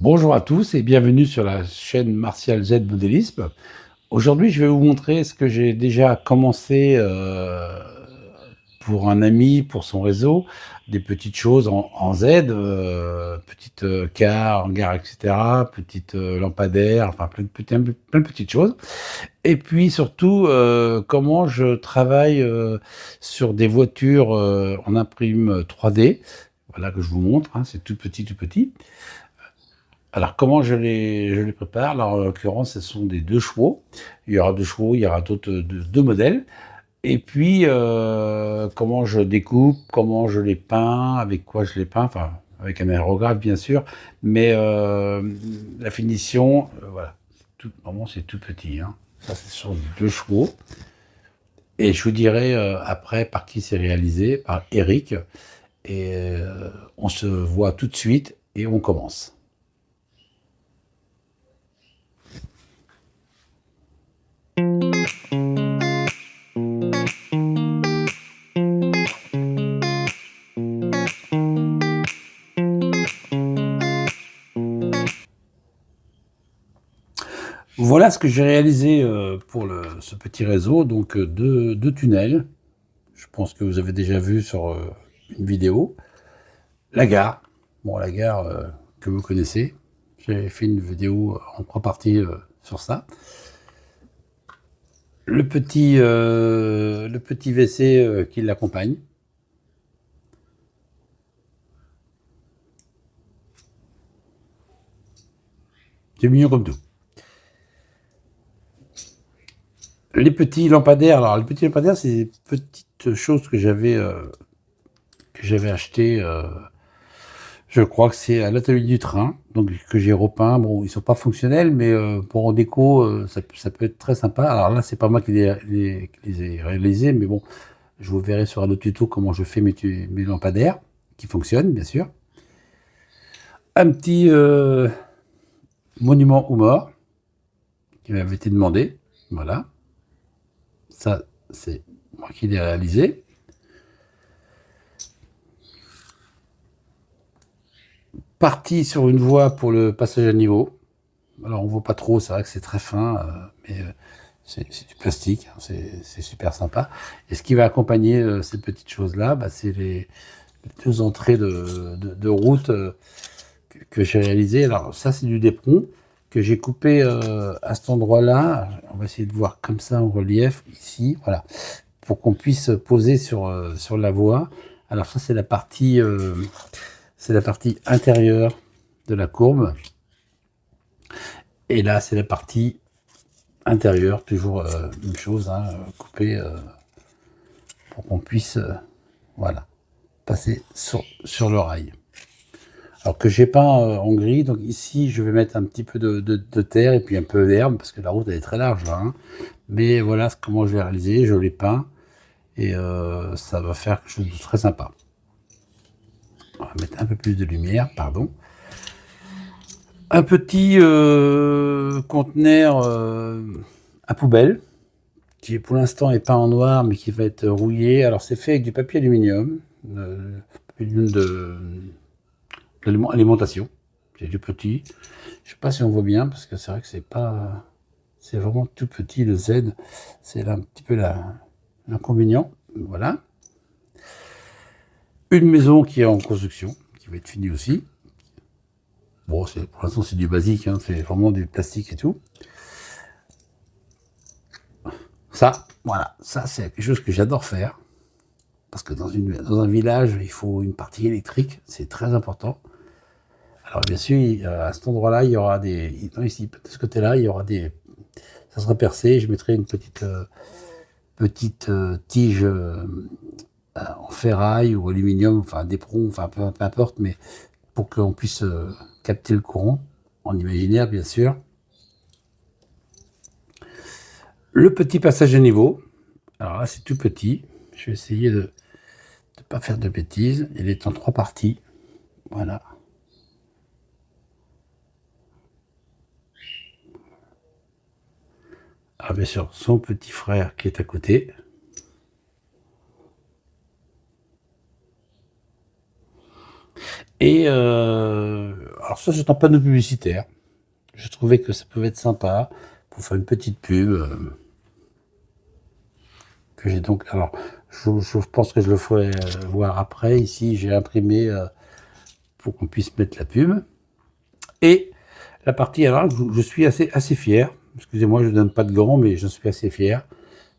Bonjour à tous et bienvenue sur la chaîne Martial Z Modélisme. Aujourd'hui, je vais vous montrer ce que j'ai déjà commencé pour un ami, pour son réseau, des petites choses en Z, petites car, hangar, etc., petites lampadaires, enfin plein de petites choses. Et puis surtout, comment je travaille sur des voitures en imprime 3D. Voilà que je vous montre, hein, c'est tout petit, tout petit. Alors, comment je les prépare? Alors, en l'occurrence, ce sont des 2 chevaux. Il y aura 2 chevaux, il y aura d'autres, 2 modèles. Et puis, comment je découpe, comment je les peins, avec quoi je les peins, enfin, avec un aérographe, bien sûr. Mais, la finition, voilà, vraiment, c'est tout petit, hein. Ça, ce sont 2 chevaux. Et je vous dirai, après par qui c'est réalisé, par Eric. Et on se voit tout de suite et on commence. Voilà ce que j'ai réalisé pour ce petit réseau, donc deux tunnels. Je pense que vous avez déjà vu sur une vidéo. La gare, bon la gare que vous connaissez. J'ai fait une vidéo en 3 parties sur ça. Le petit WC qui l'accompagne. C'est mignon comme tout. Les petits lampadaires, alors les petits lampadaires, c'est des petites choses que j'avais acheté, je crois que c'est à l'atelier du train, donc que j'ai repeint. Bon, ils sont pas fonctionnels, mais pour en déco, ça peut être très sympa. Alors là, c'est pas moi qui les ai réalisés, mais bon, je vous verrai sur un autre tuto comment je fais mes lampadaires, qui fonctionnent, bien sûr. Un petit monument aux morts, qui m'avait été demandé. Voilà. Ça, c'est moi qui l'ai réalisé. Parti sur une voie pour le passage à niveau. Alors on voit pas trop, c'est vrai que c'est très fin, mais c'est du plastique, hein, c'est super sympa. Et ce qui va accompagner ces petites choses-là, bah, c'est les 2 entrées de route que j'ai réalisées. Alors ça, c'est du d'éperon que j'ai coupé à cet endroit-là. On va essayer de voir comme ça en relief, ici, voilà, pour qu'on puisse poser sur la voie. Alors ça, c'est la partie intérieure de la courbe. Et là, c'est la partie intérieure, toujours même chose, hein, coupée pour qu'on puisse voilà, passer sur le rail. Alors que j'ai peint en gris, donc ici je vais mettre un petit peu de terre et puis un peu d'herbe, parce que la route elle est très large là, hein. Mais voilà comment je vais réaliser, je l'ai peint et ça va faire quelque chose de très sympa. On va mettre un peu plus de lumière, pardon. Un petit conteneur à poubelle, qui pour l'instant est peint en noir, mais qui va être rouillé. Alors c'est fait avec du papier aluminium, d'alimentation. C'est du petit. Je sais pas si on voit bien, parce que c'est vrai que c'est pas... C'est vraiment tout petit, le Z. C'est là un petit peu l'inconvénient. Voilà. Une maison qui est en construction, qui va être finie aussi. Bon, pour l'instant c'est du basique, hein, c'est vraiment du plastique et tout. Ça, voilà, ça c'est quelque chose que j'adore faire. Parce que dans un village, il faut une partie électrique, c'est très important. Alors bien sûr, à cet endroit-là, il y aura des... Non, ici, de ce côté-là, il y aura des... Ça sera percé, je mettrai une petite tige en ferraille ou aluminium, enfin d'éperon, enfin peu importe, mais pour qu'on puisse capter le courant, en imaginaire bien sûr. Le petit passage à niveau, alors là c'est tout petit, je vais essayer de ne pas faire de bêtises, il est en 3 parties, voilà. Alors bien sûr, son petit frère qui est à côté. Et alors ça, c'est un panneau publicitaire. Je trouvais que ça pouvait être sympa pour faire une petite pub. Que j'ai donc. Alors, je pense que je le ferai voir après. Ici, j'ai imprimé pour qu'on puisse mettre la pub. Et la partie, alors, je suis assez fier. Excusez-moi, je ne donne pas de gants, mais je suis assez fier.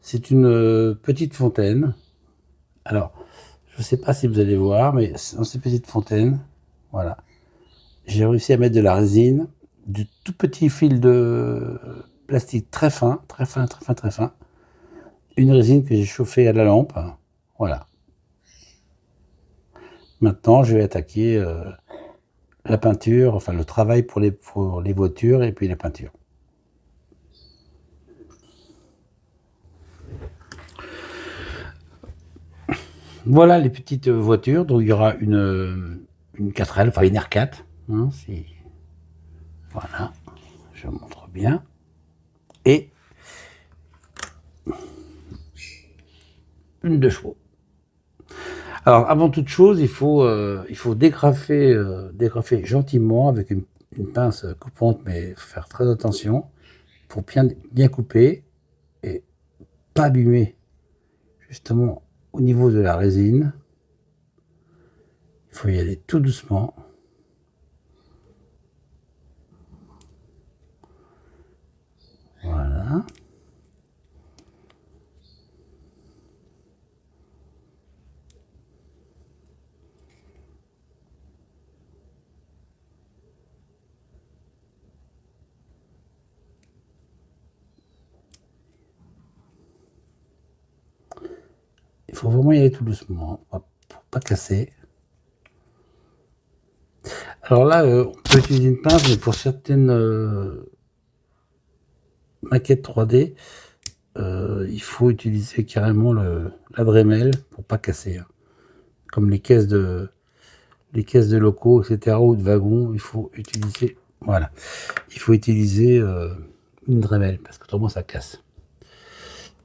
C'est une petite fontaine. Alors, je ne sais pas si vous allez voir, mais dans ces petites fontaines, voilà, j'ai réussi à mettre de la résine, du tout petit fil de plastique très fin, très fin, très fin, très fin. Une résine que j'ai chauffée à la lampe. Voilà. Maintenant, je vais attaquer la peinture, enfin le travail pour les voitures et puis les peintures. Voilà les petites voitures. Donc il y aura une 4L, enfin une R4. Hein, voilà, je montre bien. Et une 2 chevaux. Alors avant toute chose, il faut dégrafer gentiment avec une pince coupante, mais il faut faire très attention pour bien couper et pas abîmer justement au niveau de la résine. Il faut y aller tout doucement. Voilà. Il faut vraiment y aller tout doucement pour pas casser. Alors là, on peut utiliser une pince, mais pour certaines maquettes 3D, il faut utiliser carrément la Dremel pour pas casser. Hein. Comme les caisses de locaux, etc. ou de wagons, il faut utiliser, voilà, il faut utiliser une Dremel parce qu'autrement ça casse.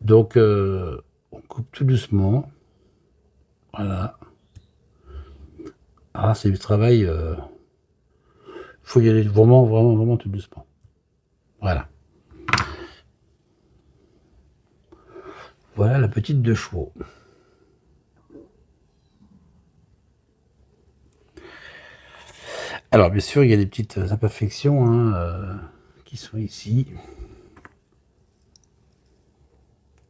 Donc on coupe tout doucement. Voilà. Ah, c'est du travail. Il faut y aller vraiment, vraiment, vraiment tout doucement. Voilà. Voilà la petite 2 chevaux. Alors, bien sûr, il y a des petites imperfections hein, qui sont ici.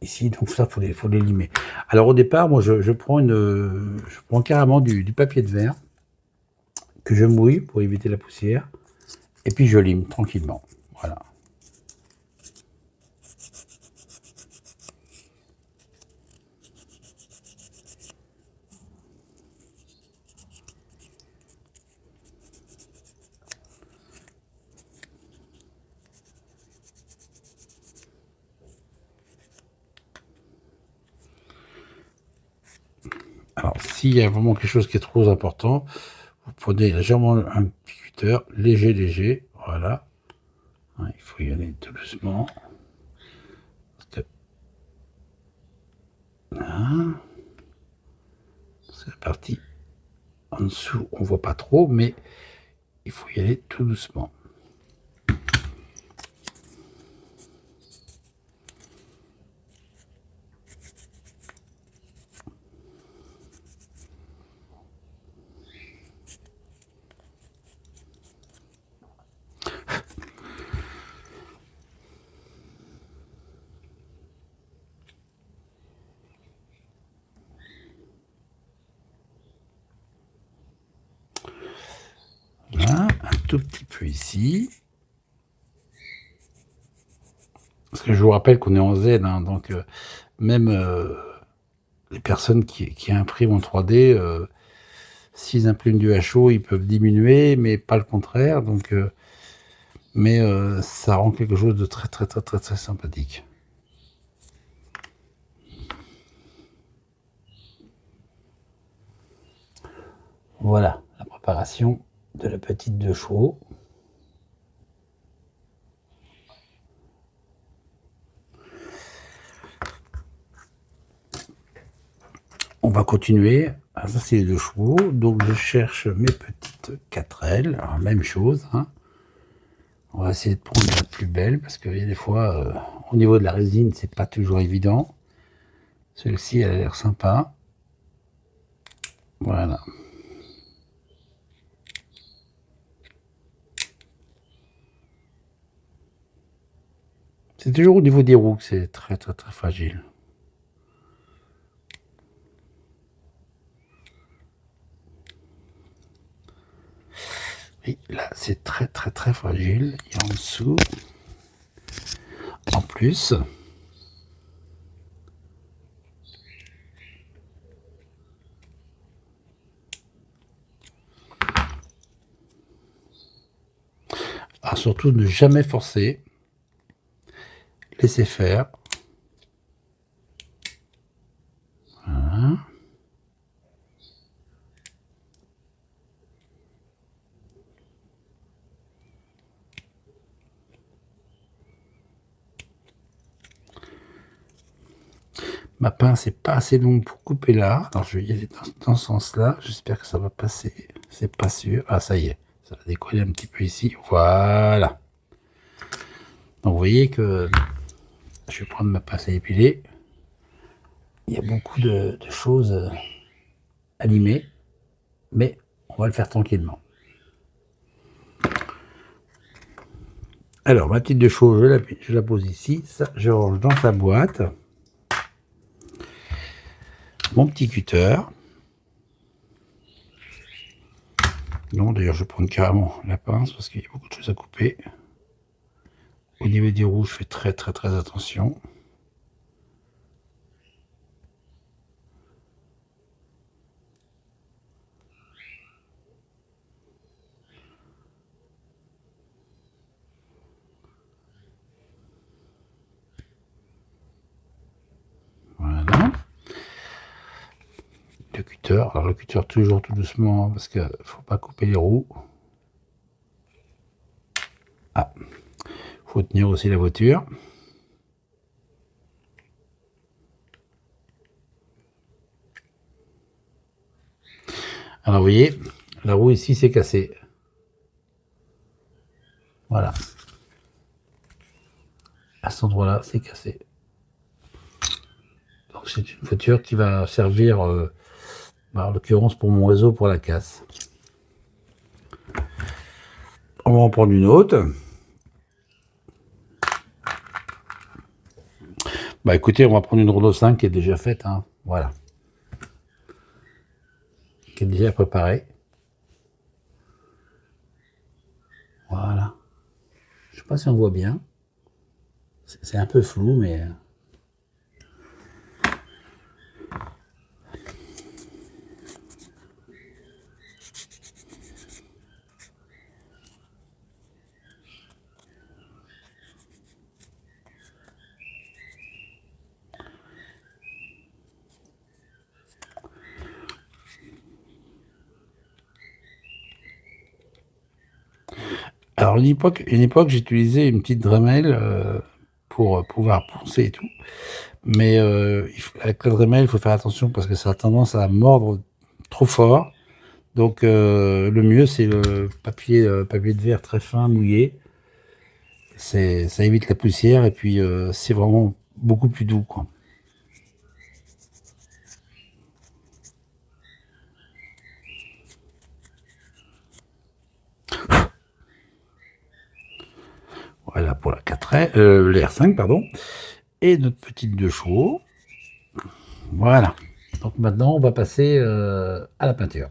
Ici, donc ça, faut les limer. Alors, au départ, moi, je prends carrément du papier de verre que je mouille pour éviter la poussière. Et puis, je lime tranquillement. Voilà. Alors, s'il y a vraiment quelque chose qui est trop important, vous prenez légèrement un petit cutter, léger, léger, voilà. Il faut y aller tout doucement. Voilà. C'est la partie en dessous, on voit pas trop, mais il faut y aller tout doucement. Voilà, un tout petit peu ici. Parce que je vous rappelle qu'on est en Z, hein, donc même les personnes qui impriment en 3D, s'ils impriment du HO, ils peuvent diminuer, mais pas le contraire. Donc, mais ça rend quelque chose de très très très très très sympathique. Voilà la préparation de la petite 2 chevaux. On va continuer. Ah, ça c'est les 2 chevaux. Donc je cherche mes petites petite 4L, alors, même chose, hein. On va essayer de prendre la plus belle, parce qu'il y a des fois, au niveau de la résine, c'est pas toujours évident. Celle-ci, elle a l'air sympa. Voilà. C'est toujours au niveau des roues que c'est très très très fragile. Et là, c'est très très très fragile. Et en dessous, en plus, surtout ne jamais forcer, laisser faire. Voilà. Ma pince n'est pas assez longue pour couper là. Alors je vais y aller dans ce sens-là. J'espère que ça va passer. C'est pas sûr. Ah, ça y est. Ça va décoller un petit peu ici. Voilà. Donc vous voyez que je vais prendre ma pince à épiler. Il y a beaucoup de choses à limer, mais on va le faire tranquillement. Alors, ma petite de choses, je la pose ici. Ça, je range dans sa boîte. Mon petit cutter. Non, d'ailleurs, je vais prendre carrément la pince parce qu'il y a beaucoup de choses à couper. Au niveau des roues, je fais très très très attention. Voilà. Le cutter. Alors, le cutter, toujours tout doucement parce qu'il ne faut pas couper les roues. Ah, faut tenir aussi la voiture. Alors, vous voyez, la roue ici, c'est cassé. Voilà. À cet endroit-là, c'est cassé. Donc, c'est une voiture qui va servir, en l'occurrence, pour mon réseau, pour la casse. On va en prendre une autre. Bah écoutez, on va prendre une Renault 5 qui est déjà faite, hein. Voilà. Qui est déjà préparée. Voilà. Je sais pas si on voit bien. C'est un peu flou, mais... Alors, une époque j'utilisais une petite Dremel pour pouvoir poncer et tout. Mais avec la Dremel, il faut faire attention parce que ça a tendance à mordre trop fort. Donc, le mieux, c'est le papier de verre très fin, mouillé. Ça évite la poussière et puis c'est vraiment beaucoup plus doux, quoi. Voilà pour la 4 la R5, pardon. Et notre petite 2 chevaux. Voilà. Donc maintenant, on va passer à la peinture.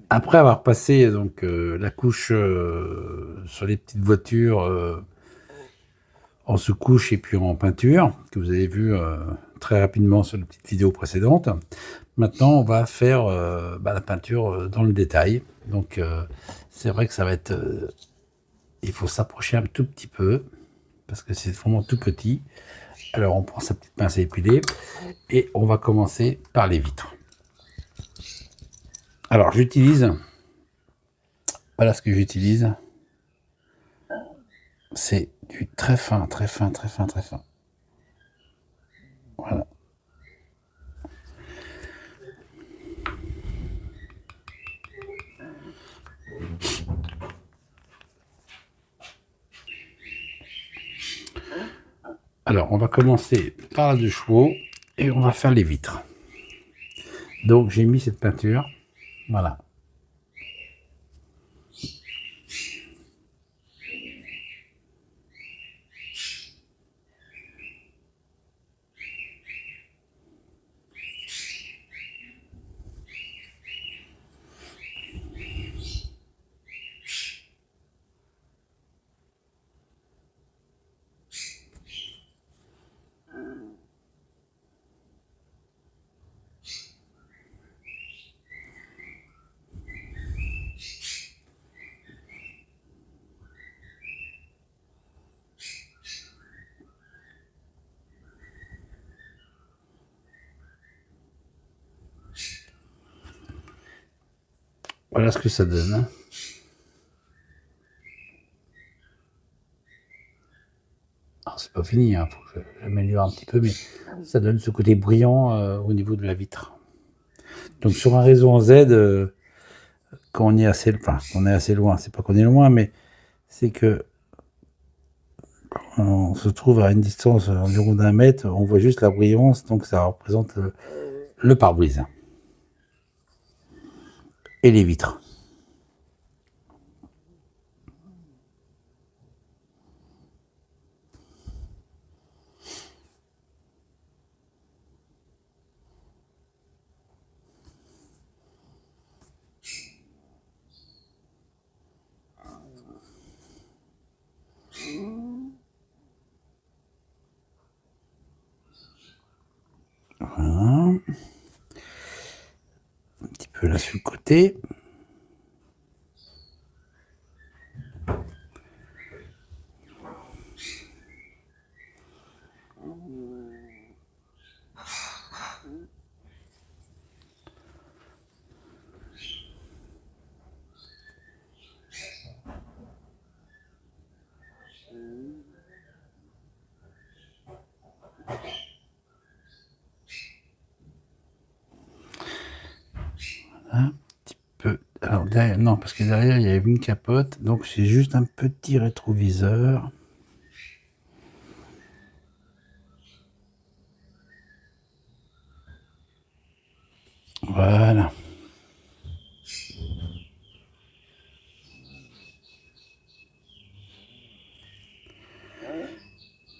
Après avoir passé donc la couche sur les petites voitures en sous-couche et puis en peinture, que vous avez vu très rapidement sur les petites vidéos précédentes, maintenant on va faire la peinture dans le détail. Donc c'est vrai que ça va être... il faut s'approcher un tout petit peu, parce que c'est vraiment tout petit. Alors on prend sa petite pince à épiler, et on va commencer par les vitres. Alors j'utilise... Voilà ce que j'utilise. C'est du très fin, très fin, très fin, très fin. Voilà. Alors, on va commencer par la deux chevaux et on va faire les vitres. Donc, j'ai mis cette peinture. Voilà. Voilà ce que ça donne. Alors, c'est pas fini, hein. Faut que j'améliore un petit peu, mais ça donne ce côté brillant au niveau de la vitre. Donc, sur un réseau en Z, quand on est assez, enfin, on est assez loin, c'est pas qu'on est loin, mais c'est que on se trouve à une distance environ d'1 mètre, on voit juste la brillance, donc ça représente le pare-brise et les vitres. Voilà. Un petit peu là sur le côté. Un petit peu. Alors derrière, non, parce que derrière il y avait une capote, donc c'est juste un petit rétroviseur. Voilà.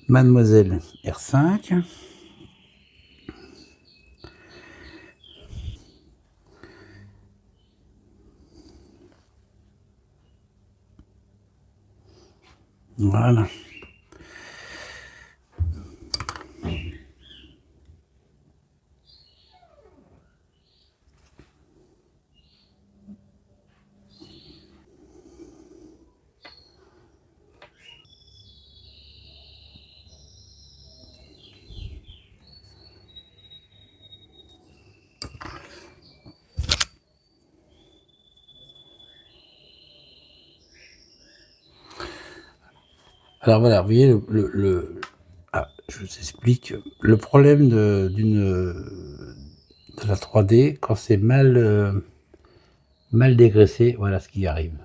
Mademoiselle R5. Voilà. Alors voilà, vous voyez je vous explique. Le problème de la 3D, quand c'est mal dégraissé, voilà ce qui arrive.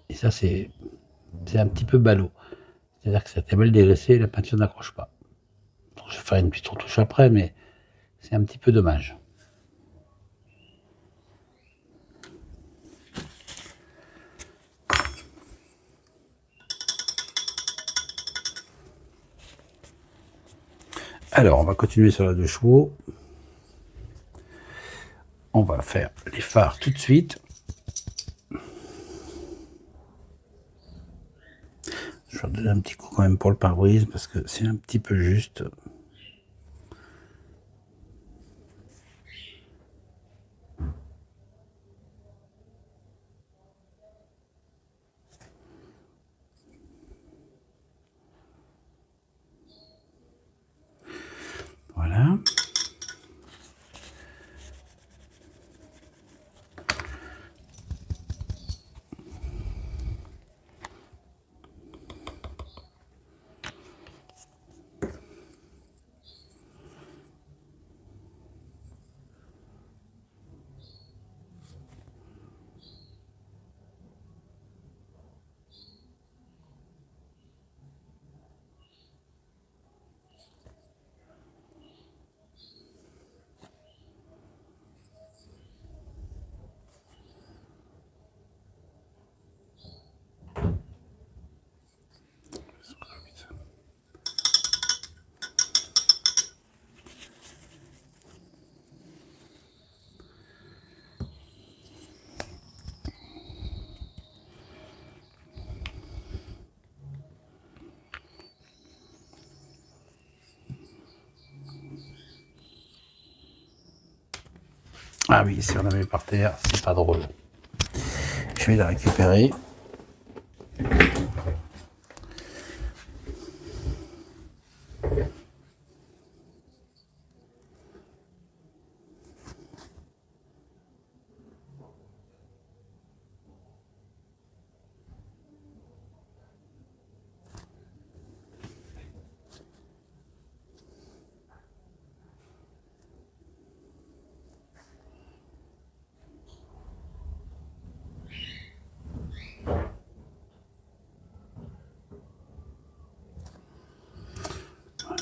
Et ça, c'est un petit peu ballot. C'est-à-dire que ça t'est mal dégraissé, la peinture n'accroche pas. Donc, je vais faire une petite retouche après, mais c'est un petit peu dommage. Alors, on va continuer sur la 2 chevaux. On va faire les phares tout de suite. Je vais donner un petit coup quand même pour le pare-brise parce que c'est un petit peu juste. Voilà. Ah oui, si on la met par terre, c'est pas drôle. Je vais la récupérer.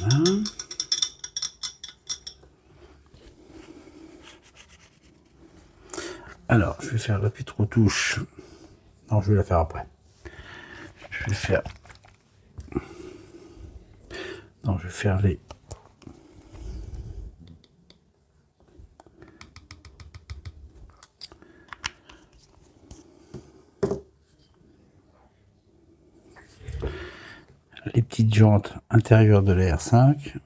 Voilà. Alors, je vais faire la petite retouche. Non, je vais la faire après. Je vais faire. Non, je vais faire les petites jantes intérieures de la R5.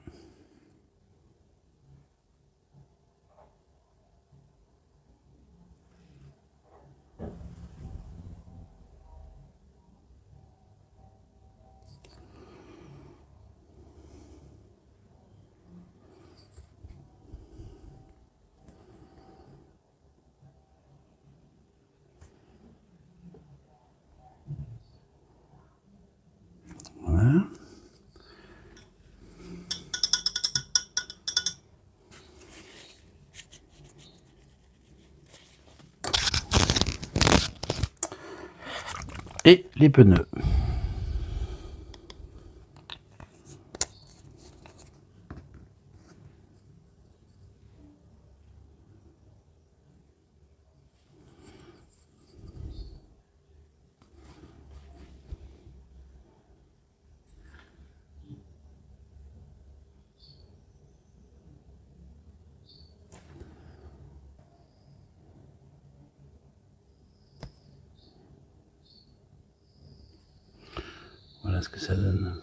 Voilà. Et les pneus. Voilà ce que ça donne.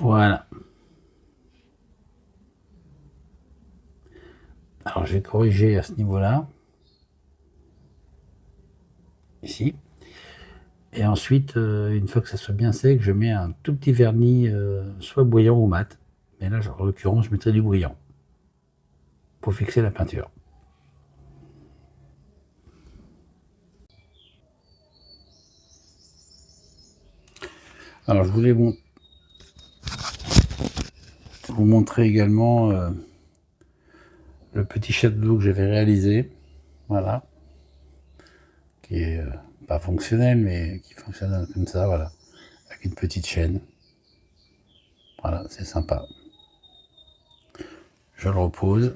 Voilà. Alors, je vais corriger à ce niveau-là. Ici. Et ensuite, une fois que ça soit bien sec, je mets un tout petit vernis, soit bouillant ou mat. Mais là, en l'occurrence, je mettrai du bouillant pour fixer la peinture. Alors je voulais vous montrer également le petit château que j'avais réalisé, voilà, qui est pas fonctionnel, mais qui fonctionne comme ça, voilà, avec une petite chaîne. Voilà, c'est sympa. Je le repose.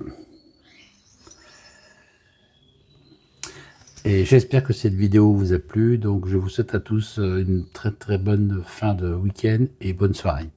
Et j'espère que cette vidéo vous a plu. Donc je vous souhaite à tous une très très bonne fin de week-end et bonne soirée.